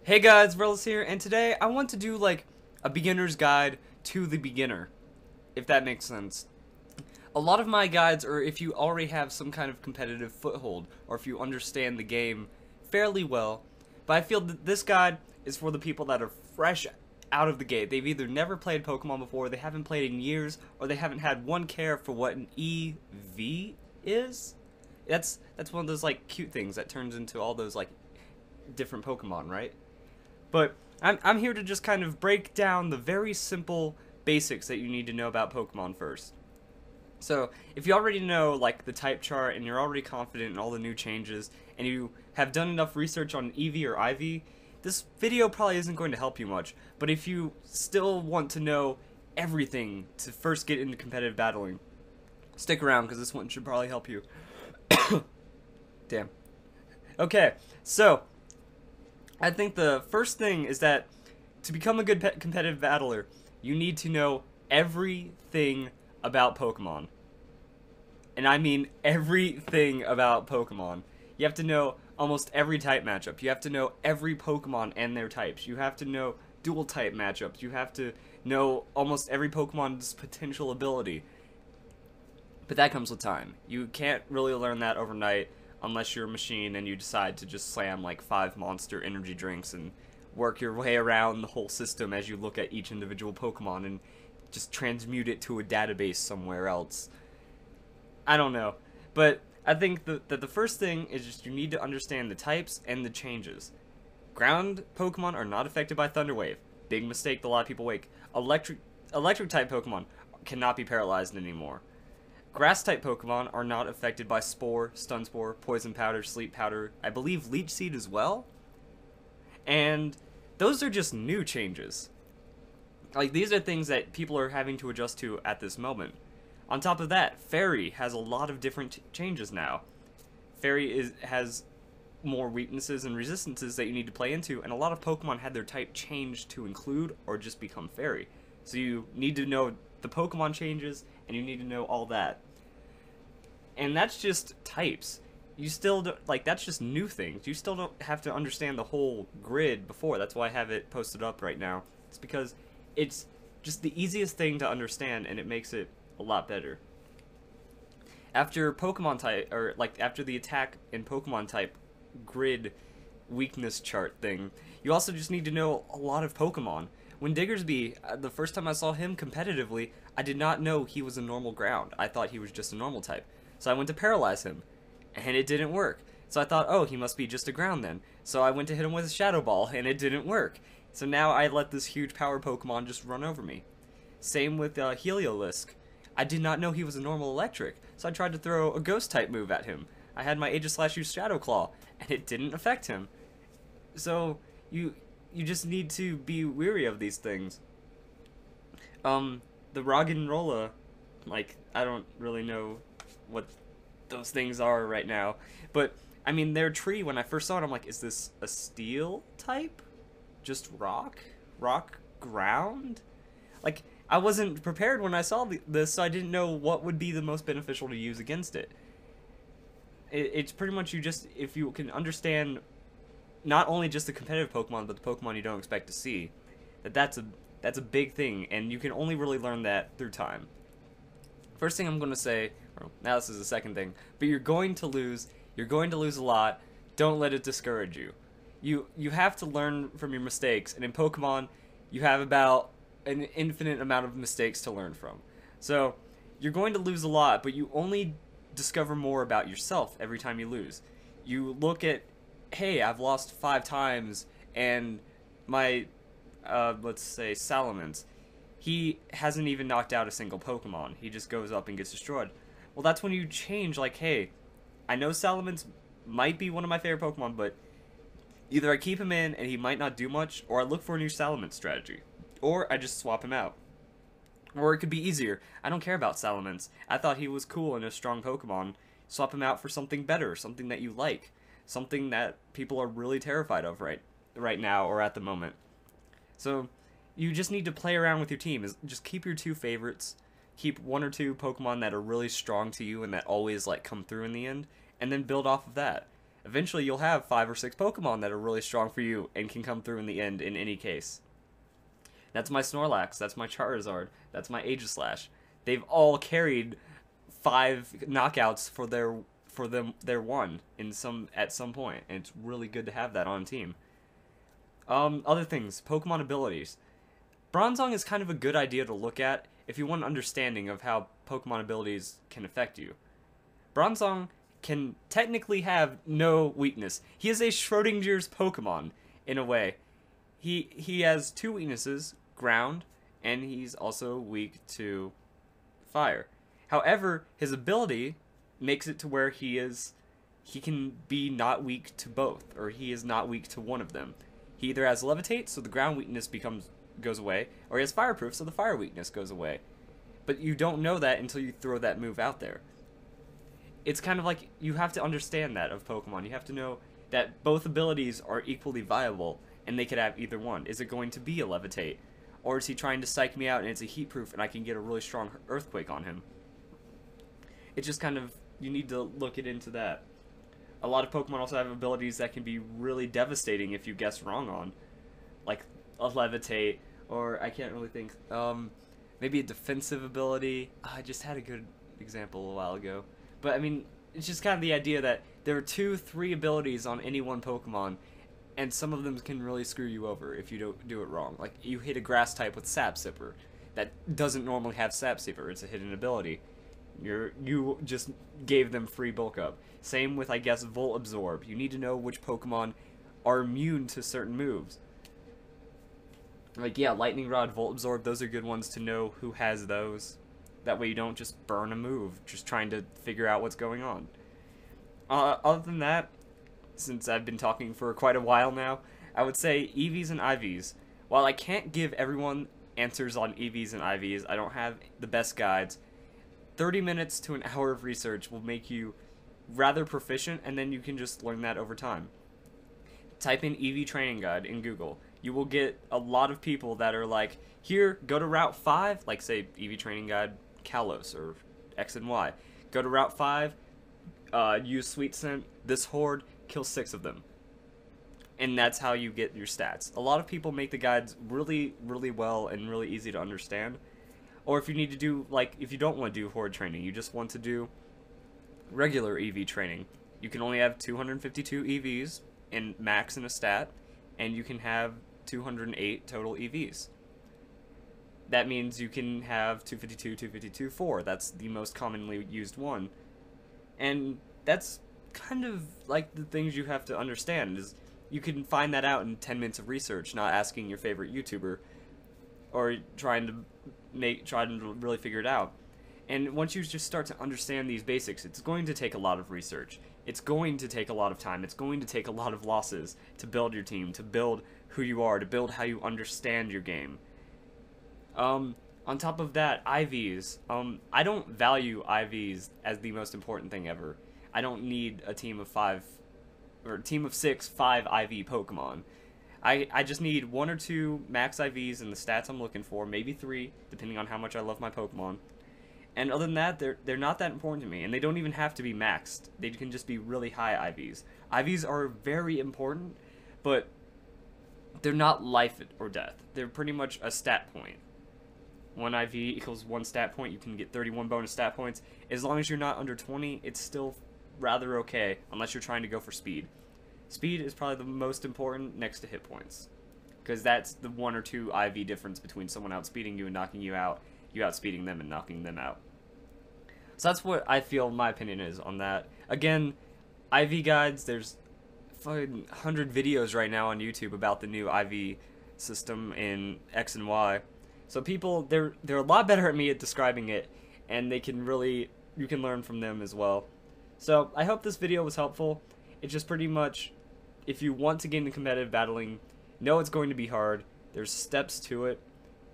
Hey guys, Rellis here, and today I want to do like a beginner's guide to the beginner, if that makes sense. A lot of my guides are if you already have some kind of competitive foothold, or if you understand the game fairly well, but I feel that this guide is for the people that are fresh out of the gate. They've either never played Pokemon before, they haven't played in years, or they haven't had one care for what an EV is. That's one of those like cute things that turns into all those like different Pokemon, right? But I'm here to just kind of break down the very simple basics that you need to know about Pokemon first. So, if you already know, like, the type chart, and you're already confident in all the new changes, and you have done enough research on EV or IV, this video probably isn't going to help you much. But if you still want to know everything to first get into competitive battling, stick around, because this one should probably help you. Damn. Okay, so I think the first thing is that to become a good competitive battler, you need to know everything about Pokemon. And I mean everything about Pokemon. You have to know almost every type matchup. You have to know every Pokemon and their types. You have to know dual type matchups. You have to know almost every Pokemon's potential ability. But that comes with time. You can't really learn that overnight unless you're a machine and you decide to just slam like 5 monster energy drinks and work your way around the whole system as you look at each individual Pokemon and just transmute it to a database somewhere else. I don't know. But I think that the first thing is just you need to understand the types and the changes. Ground Pokemon are not affected by Thunder Wave. Big mistake that a lot of people make. Electric type Pokemon cannot be paralyzed anymore. Grass-type Pokemon are not affected by Spore, Stun Spore, Poison Powder, Sleep Powder, I believe Leech Seed as well. And those are just new changes. Like, these are things that people are having to adjust to at this moment. On top of that, Fairy has a lot of different changes now. Fairy has more weaknesses and resistances that you need to play into, and a lot of Pokemon had their type changed to include or just become Fairy. So you need to know the Pokemon changes, and you need to know all that. And that's just types. You still don't, like, that's just new things. You still don't have to understand the whole grid before. That's why I have it posted up right now. It's because it's just the easiest thing to understand, and it makes it a lot better. After Pokemon type, or like after the attack and Pokemon type grid weakness chart thing, you also just need to know a lot of Pokemon. When Diggersby, the first time I saw him competitively, I did not know he was a normal ground. I thought he was just a normal type. So I went to paralyze him, and it didn't work. So I thought, oh, he must be just a ground then. So I went to hit him with a Shadow Ball, and it didn't work. So now I let this huge power Pokemon just run over me. Same with Heliolisk. I did not know he was a normal electric, so I tried to throw a ghost type move at him. I had my Aegislash Shadow Claw, and it didn't affect him. So you just need to be weary of these things. The Roggenrola, like, I don't really know what those things are right now, but I mean, their tree, when I first saw it, I'm like, is this a steel type? Just rock? Rock ground? Like, I wasn't prepared when I saw this, so I didn't know what would be the most beneficial to use against it. It's pretty much if you can understand not only just the competitive Pokemon, but the Pokemon you don't expect to see, that's a big thing, and you can only really learn that through time. First thing I'm going to say, or now this is the second thing, but you're going to lose a lot. Don't let it discourage you. You have to learn from your mistakes, and in Pokemon, you have about an infinite amount of mistakes to learn from. So, you're going to lose a lot, but you only discover more about yourself every time you lose. You look at, hey, I've lost 5 times, and my, let's say, Salamence, he hasn't even knocked out a single Pokemon. He just goes up and gets destroyed. Well, that's when you change, like, hey, I know Salamence might be one of my favorite Pokemon, but either I keep him in and he might not do much, or I look for a new Salamence strategy. Or I just swap him out. Or it could be easier. I don't care about Salamence. I thought he was cool and a strong Pokemon. Swap him out for something better, something that you like. Something that people are really terrified of right now or at the moment. So, you just need to play around with your team. Just keep your 2 favorites. Keep 1 or 2 Pokemon that are really strong to you and that always like come through in the end. And then build off of that. Eventually, you'll have 5 or 6 Pokemon that are really strong for you and can come through in the end in any case. That's my Snorlax, that's my Charizard, that's my Aegislash. They've all carried 5 knockouts for their one at some point, and it's really good to have that on a team. Other things, Pokemon abilities. Bronzong is kind of a good idea to look at if you want an understanding of how Pokemon abilities can affect you. Bronzong can technically have no weakness. He is a Schrodinger's Pokemon, in a way. He has 2 weaknesses, ground, and he's also weak to fire. However, his ability makes it to where he can be not weak to both, or he is not weak to one of them. He either has Levitate, so the ground weakness goes away, or he has Fireproof, so the fire weakness goes away. But you don't know that until you throw that move out there. It's kind of like, you have to understand that of Pokemon. You have to know that both abilities are equally viable, and they could have either one. Is it going to be a Levitate? Or is he trying to psych me out and it's a Heat Proof and I can get a really strong Earthquake on him? It's just kind of, you need to look into that. A lot of Pokemon also have abilities that can be really devastating if you guess wrong on. Like a Levitate, or I can't really think, maybe a defensive ability. I just had a good example a while ago. But I mean, it's just kind of the idea that there are 2-3 abilities on any one Pokemon, and some of them can really screw you over if you don't do it wrong. Like, you hit a grass type with Sap Sipper. That doesn't normally have Sap Sipper, it's a hidden ability. You just gave them free bulk up. Same with, I guess, Volt Absorb. You need to know which Pokemon are immune to certain moves. Like, yeah, Lightning Rod, Volt Absorb, those are good ones to know who has those. That way you don't just burn a move, just trying to figure out what's going on. Other than that, since I've been talking for quite a while now, I would say EVs and IVs. While I can't give everyone answers on EVs and IVs, I don't have the best guides, 30 minutes to an hour of research will make you rather proficient, and then you can just learn that over time. Type in EV training guide in Google. You will get a lot of people that are like, here, go to Route 5, like say EV training guide Kalos or X and Y. Go to Route 5, use Sweet Scent, this horde, kill 6 of them. And that's how you get your stats. A lot of people make the guides really, really well and really easy to understand. Or if you need to do, like, if you don't want to do horde training, you just want to do regular EV training, you can only have 252 EVs in max in a stat, and you can have 208 total EVs. That means you can have 252, 252, 4. That's the most commonly used one. And that's kind of like the things you have to understand, is you can find that out in 10 minutes of research, not asking your favorite YouTuber or trying to really figure it out. And once you just start to understand these basics, it's going to take a lot of research. It's going to take a lot of time. It's going to take a lot of losses to build your team, to build who you are, to build how you understand your game. On top of that, IVs. I don't value IVs as the most important thing ever. I don't need a team of 5, or a team of 6, 5 IV Pokemon. I just need 1 or 2 max IVs and the stats I'm looking for, maybe 3, depending on how much I love my Pokemon. And other than that, they're not that important to me, and they don't even have to be maxed. They can just be really high IVs. IVs are very important, but they're not life or death. They're pretty much a stat point. 1 IV equals 1 stat point. You can get 31 bonus stat points. As long as you're not under 20, it's still rather okay, unless you're trying to go for speed. Speed is probably the most important next to hit points, because that's the 1 or 2 IV difference between someone outspeeding you and knocking you out, you outspeeding them and knocking them out. So that's what I feel my opinion is on that. Again, IV guides, there's 100 videos right now on YouTube about the new IV system in X and Y. So people, they're a lot better at me at describing it, and they can really, you can learn from them as well. So I hope this video was helpful. It's just pretty much, if you want to get into competitive battling, know it's going to be hard. There's steps to it.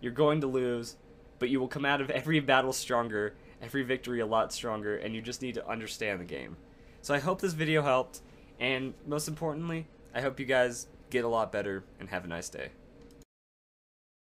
You're going to lose, but you will come out of every battle stronger, every victory a lot stronger, and you just need to understand the game. So I hope this video helped, and most importantly, I hope you guys get a lot better and have a nice day.